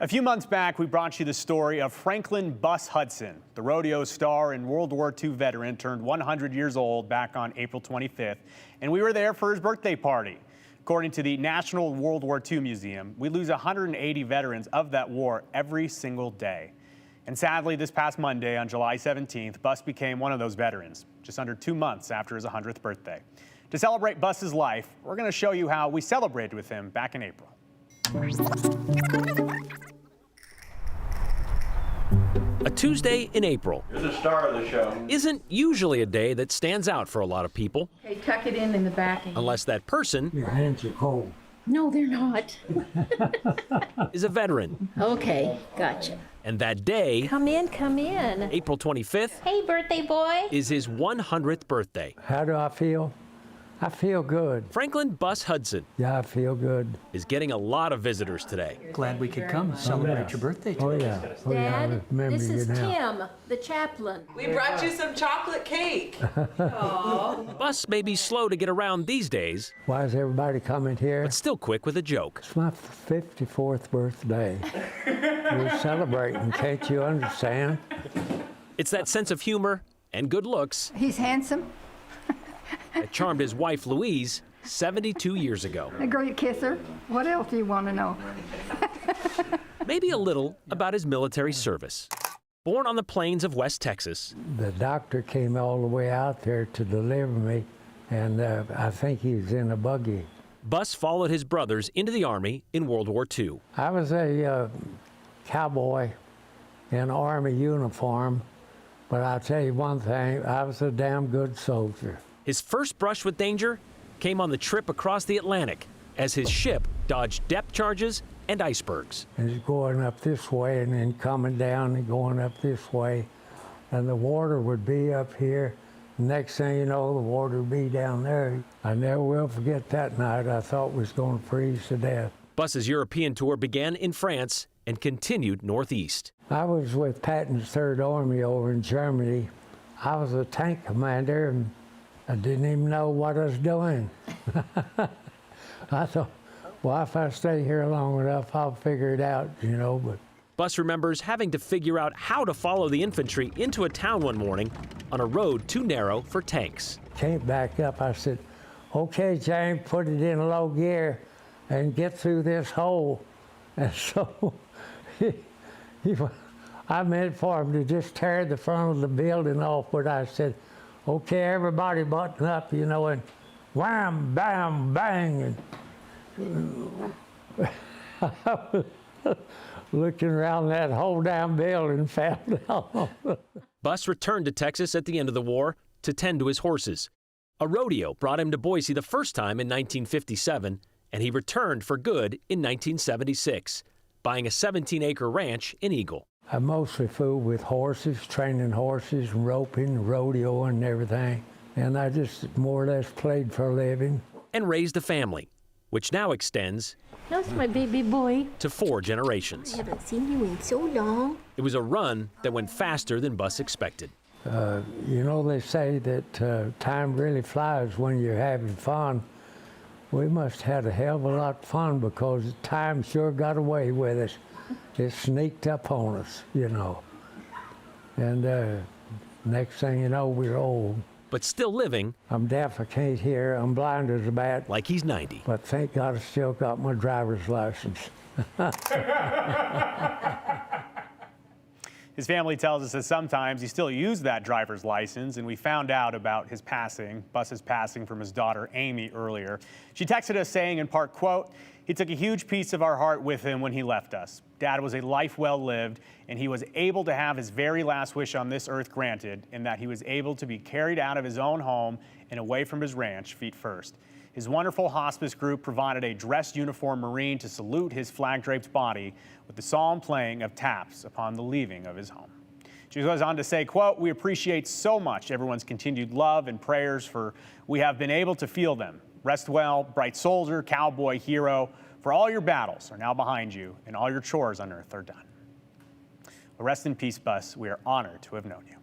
A few months back, we brought you the story of Franklin Bus Hudson, the rodeo star and World War II veteran turned 100 years old back on April 25th, and we were there for his birthday party. According to the National World War II Museum, we lose 180 veterans of that war every single day. And sadly, this past Monday, on July 17th, Bus became one of those veterans, just under 2 months after his 100th birthday. To celebrate Bus's life, we're going to show you how we celebrated with him back in April. A Tuesday in April. You're the star of the show. Isn't usually a day that stands out for a lot of people. Okay, tuck it in the back. Unless that person Your hands are cold. No, they're not. is a veteran. Okay, gotcha. And that day, Come in, come in. April 25th, Hey, birthday boy. is his 100th birthday. How do I feel? I feel good. Franklin Bus Hudson Yeah, I feel good. is getting a lot of visitors today. Glad we could come celebrate your birthday Oh, today. yeah. Oh, yeah, I Dad, remember this you is now. Tim, the chaplain. We brought you some chocolate cake. Bus may be slow to get around these days, Why is everybody coming here? but still quick with a joke. It's my 54th birthday. We're celebrating, can't you understand? It's that sense of humor and good looks He's handsome, that charmed his wife Louise 72 years ago. a great kisser. What else do you want to know? Maybe a little about his military service. Born on the plains of West Texas, The doctor came all the way out there to deliver me, and I think he was in a buggy. Bus followed his brothers into the Army in World War II. I was a cowboy in Army uniform, but I'll tell you one thing, I was a damn good soldier. His first brush with danger came on the trip across the Atlantic as his ship dodged depth charges and icebergs. And it's going up this way and then coming down and going up this way. And the water would be up here. Next thing you know, the water would be down there. I never will forget that night. I thought we was going to freeze to death. Bus's European tour began in France and continued northeast. I was with Patton's Third Army over in Germany. I was a tank commander, and I didn't even know what I was doing. I thought, well, if I stay here long enough, I'll figure it out, you know. But Bus remembers having to figure out how to follow the infantry into a town one morning on a road too narrow for tanks. came back up. I said, okay, James, put it in low gear and get through this hole. And so I meant for him to just tear the front of the building off, but I said, okay, everybody button up, you know, and wham, bam, bang. And I was looking around that whole damn building, found out. Bus returned to Texas at the end of the war to tend to his horses. A rodeo brought him to Boise the first time in 1957, and he returned for good in 1976, buying a 17-acre ranch in Eagle. I mostly fooled with horses, training horses, roping, rodeo, and everything. And I just more or less played for a living. And raised a family, which now extends That's my baby boy. to 4 generations. I haven't seen you in so long. It was a run that went faster than Bus expected. You know, they say that time really flies when you're having fun. We must have had a hell of a lot of fun because time sure got away with us. It sneaked up on us, you know. And next thing you know, we're old. But still living I'm deaf, I can't hear, I'm blind as a bat. like he's 90. But thank God I still got my driver's license. His family tells us that sometimes he still used that driver's license, and we found out about his passing, Bus's passing from his daughter Amy earlier. She texted us saying in part, quote, "He took a huge piece of our heart with him when he left us. Dad was a life well lived, and he was able to have his very last wish on this earth granted, in that he was able to be carried out of his own home and away from his ranch feet first. His wonderful hospice group provided a dressed uniformed Marine to salute his flag-draped body with the psalm playing of taps upon the leaving of his home." She goes on to say, quote, "We appreciate so much everyone's continued love and prayers, for we have been able to feel them. Rest well, bright soldier, cowboy, hero, for all your battles are now behind you and all your chores on earth are done." Well, rest in peace, Bus. We are honored to have known you.